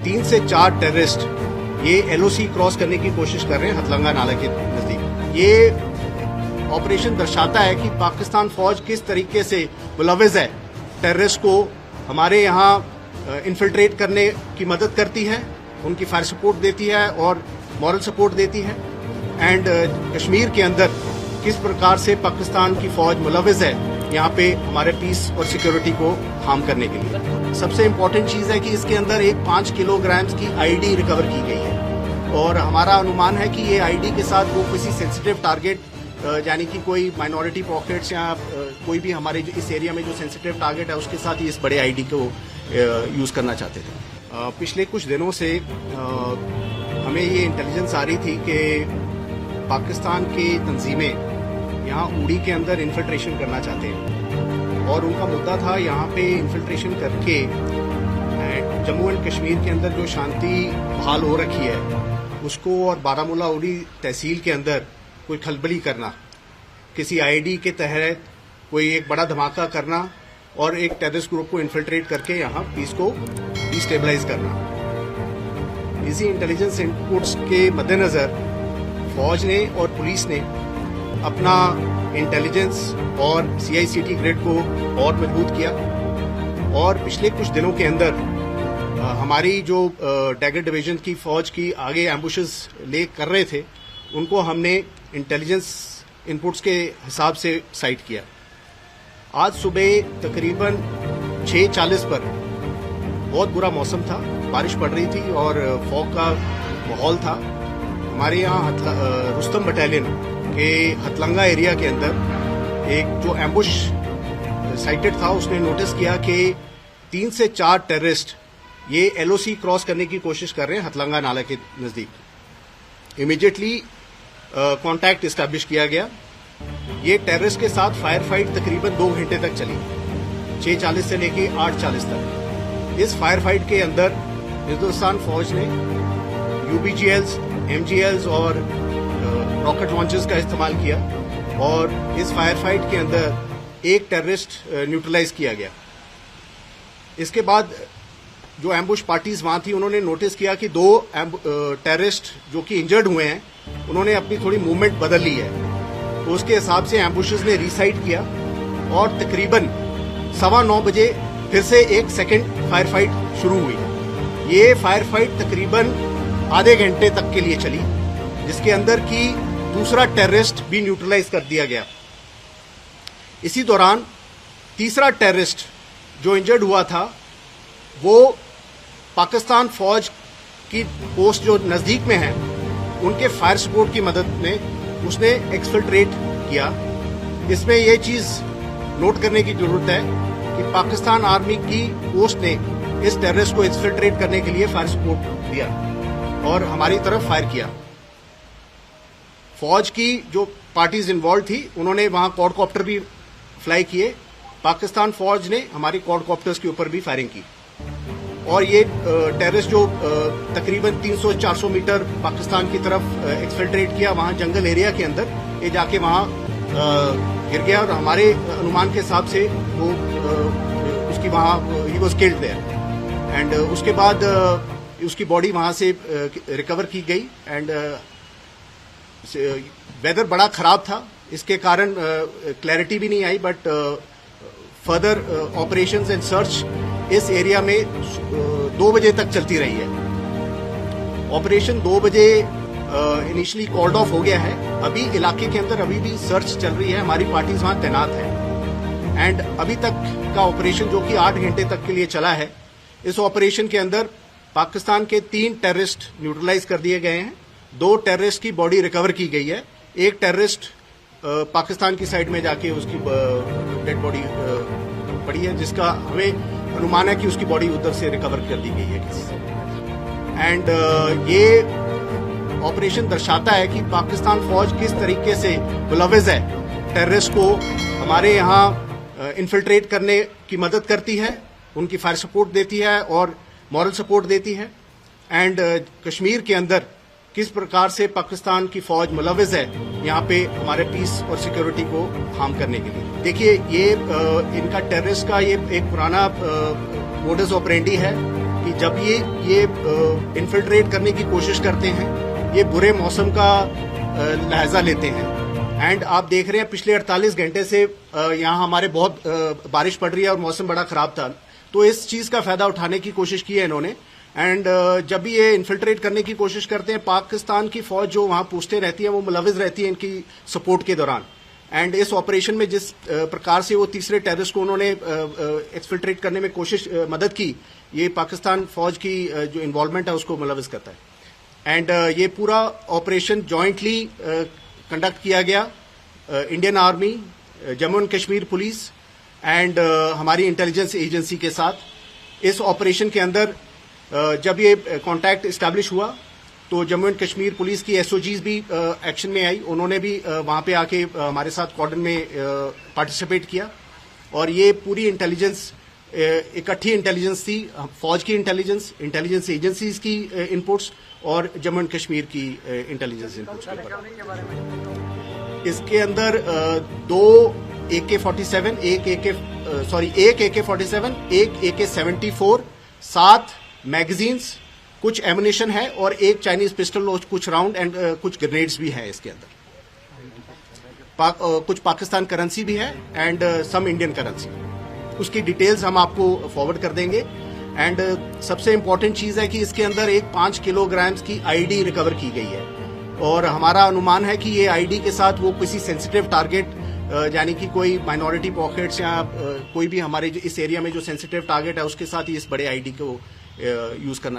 3 से 4 टेररिस्ट ये LOC cross करने की कोशिश कर रहे हैं हथलंगा नाला के नजदीक। ये ऑपरेशन दर्शाता है कि पाकिस्तान फौज किस तरीके से मुलविज़ है, टेररिस्ट को हमारे यहाँ इन्फिल्ट्रेट करने की मदद करती है, उनकी फायर सपोर्ट देती है और मॉरल सपोर्ट देती है। एंड कश्मीर के अंदर किस प्रकार से पाकिस्तान की फौज मुलविज़ है यहाँ पे हमारे पीस और सिक्योरिटी को हार्म करने के लिए। सबसे इम्पोर्टेंट चीज़ है कि इसके अंदर एक 5 किलोग्राम की आईडी रिकवर की गई है और हमारा अनुमान है कि ये आईडी के साथ वो किसी सेंसिटिव टारगेट यानी कि कोई माइनॉरिटी पॉकेट्स या कोई भी हमारे इस एरिया में जो सेंसिटिव टारगेट है उसके साथ ही इस बड़े आईडी को यूज़ करना चाहते थे। पिछले कुछ दिनों से हमें ये इंटेलिजेंस आ रही थी कि पाकिस्तान की तंजीमें यहाँ उड़ी के अंदर इन्फिल्ट्रेशन करना चाहते हैं और उनका मुद्दा था यहाँ पे इन्फिल्ट्रेशन करके जम्मू एंड कश्मीर के अंदर जो शांति बहाल हो रखी है उसको और बारामूला उड़ी तहसील के अंदर कोई खलबली करना, किसी आईडी के तहत कोई एक बड़ा धमाका करना और एक टेररिस्ट ग्रुप को इन्फिल्ट्रेट करके यहाँ पीस को डिस्टेबलाइज करना। इसी इंटेलिजेंस इनपुट्स के मद्देनजर फौज ने और पुलिस ने अपना इंटेलिजेंस और सीआईसीटी ग्रिड को और मजबूत किया और पिछले कुछ दिनों के अंदर हमारी जो डैगर डिवीजन की फौज की आगे एम्बुशेस ले कर रहे थे उनको हमने इंटेलिजेंस इनपुट्स के हिसाब से साइट किया। आज सुबह तकरीबन 6:40 पर बहुत बुरा मौसम था, बारिश पड़ रही थी और फॉग का माहौल था। हमारे यहाँ रुस्तम बटालियन के हथलंगा एरिया के अंदर एक जो एम्बुश साइटेड था उसने नोटिस किया कि 3 से 4 टेररिस्ट ये एलओसी क्रॉस करने की कोशिश कर रहे हैं हथलंगा नाला के नजदीक। इमीडिएटली कांटेक्ट एस्टैब्लिश किया गया। ये टेररिस्ट के साथ फायर फाइट तकरीबन 2 घंटे तक चली, 6:40 से लेके 8:40 तक। इस फायर फाइट के अंदर हिंदुस्तान फौज ने यूबीजीएल्स, एमजीएल्स और रॉकेट लॉन्चर्स का इस्तेमाल किया और इस फायर फाइट के अंदर एक टेररिस्ट न्यूट्रलाइज किया गया। इसके बाद जो एम्बुश पार्टीज वहां थी उन्होंने नोटिस किया कि 2 टेररिस्ट जो कि इंजर्ड हुए हैं उन्होंने अपनी थोड़ी मूवमेंट बदल ली है, तो उसके हिसाब से एम्बुशेस ने रीसाइट किया और तकरीबन 9:15 बजे फिर से एक सेकेंड फायर फाइट शुरू हुई। ये फायर फाइट तकरीबन आधे घंटे तक के लिए चली जिसके अंदर की दूसरा टेररिस्ट भी न्यूट्रलाइज कर दिया गया। इसी दौरान तीसरा टेररिस्ट जो इंजर्ड हुआ था वो पाकिस्तान फौज की पोस्ट जो नजदीक में है उनके फायर सपोर्ट की मदद में उसने एक्सफिल्ट्रेट किया। इसमें यह चीज नोट करने की जरूरत है कि पाकिस्तान आर्मी की पोस्ट ने इस टेररिस्ट को एक्सफिल्ट्रेट करने के लिए फायर सपोर्ट दिया और हमारी तरफ फायर किया। फौज की जो पार्टीज इन्वॉल्व थी उन्होंने वहां क्वाडकॉप्टर भी फ्लाई किए। पाकिस्तान फौज ने हमारी क्वाडकॉप्टर्स के ऊपर भी फायरिंग की और ये टेररिस्ट जो तकरीबन 300-400 मीटर पाकिस्तान की तरफ एक्सफिल्ट्रेट किया वहां जंगल एरिया के अंदर, ये जाके वहां गिर गया और हमारे अनुमान के हिसाब से वो उसकी वहां ही वाज किल्ड देयर एंड उसके बाद उसकी बॉडी वहां से रिकवर की गई। एंड वेदर बड़ा खराब था, इसके कारण क्लैरिटी भी नहीं आई, but further operations and search इस एरिया में 2 बजे तक चलती रही है। ऑपरेशन 2 बजे इनिशियली कॉल्ड ऑफ हो गया है। अभी इलाके के अंदर अभी भी सर्च चल रही है, हमारी पार्टीज वहां तैनात है एंड अभी तक का ऑपरेशन जो कि 8 घंटे तक के लिए चला है, इस ऑपरेशन के अंदर पाकिस्तान के 3 टेररिस्ट न्यूट्रलाइज कर दिए गए हैं, 2 टेररिस्ट की बॉडी रिकवर की गई है, एक टेररिस्ट पाकिस्तान की साइड में जाके उसकी डेड बॉडी पड़ी है जिसका हमें अनुमान है कि उसकी बॉडी उधर से रिकवर कर दी गई है किसी से। एंड ये ऑपरेशन दर्शाता है कि पाकिस्तान फौज किस तरीके से मुलविज़ है, टेररिस्ट को हमारे यहाँ इन्फिल्ट्रेट करने की मदद करती है, उनकी फायर सपोर्ट देती है और मॉरल सपोर्ट देती है। एंड कश्मीर के अंदर किस प्रकार से पाकिस्तान की फौज मुलविज़ है यहाँ पे हमारे पीस और सिक्योरिटी को हार्म करने के लिए। देखिए ये इनका टेररिस्ट का ये एक पुराना मोडस ऑपरेंडी है कि जब ये इन्फिल्ट्रेट करने की कोशिश करते हैं, ये बुरे मौसम का लहजा लेते हैं। एंड आप देख रहे हैं पिछले 48 घंटे से यहाँ हमारे बहुत बारिश पड़ रही है और मौसम बड़ा खराब था, तो इस चीज का फायदा उठाने की कोशिश की है इन्होंने। एंड जब भी ये इन्फिल्ट्रेट करने की कोशिश करते हैं, पाकिस्तान की फौज जो वहां पोस्टें रहती है वो मुलविस रहती है इनकी सपोर्ट के दौरान। एंड इस ऑपरेशन में जिस प्रकार से वो तीसरे टेररिस्ट को उन्होंने एक्सफिल्ट्रेट करने में मदद की, ये पाकिस्तान फौज की जो इन्वॉल्वमेंट है उसको मुलविस करता है। एंड ये पूरा ऑपरेशन जॉइंटली कंडक्ट किया गया Indian army, Jammu and Kashmir police and हमारी इंटेलिजेंस एजेंसी के साथ। इस ऑपरेशन के अंदर जब ये कॉन्टैक्ट इस्टेब्लिश हुआ तो जम्मू एंड कश्मीर पुलिस की एसओजीज भी एक्शन में आई, उन्होंने भी वहां पे आके हमारे साथ कॉर्डन में पार्टिसिपेट किया। और ये पूरी इंटेलिजेंस इकट्ठी इंटेलिजेंस थी, फौज की इंटेलिजेंस एजेंसीज की इनपुट्स और जम्मू एंड कश्मीर की इंटेलिजेंस इनपुट्स के ऊपर। इसके अंदर दो AK-47, एक AK-47, एक AK-74, 7 मैगजीन्स, कुछ एमुनेशन है और एक चाइनीज पिस्टल और कुछ राउंड एंड कुछ ग्रेनेड्स भी हैं इसके अंदर। कुछ पाकिस्तान करेंसी भी है एंड सम इंडियन करेंसी। उसकी डिटेल्स हम आपको फॉरवर्ड कर देंगे। एंड सबसे इंपॉर्टेंट चीज है कि इसके अंदर एक 5 किलोग्राम की आईडी रिकवर की गई है और हमारा अनुमान है कि ये आईडी के साथ वो किसी सेंसिटिव टारगेट यानी कि कोई माइनॉरिटी पॉकेट्स या कोई भी हमारे इस एरिया में जो सेंसिटिव टारगेट है उसके साथ ही इस बड़े आईडी को यूज करना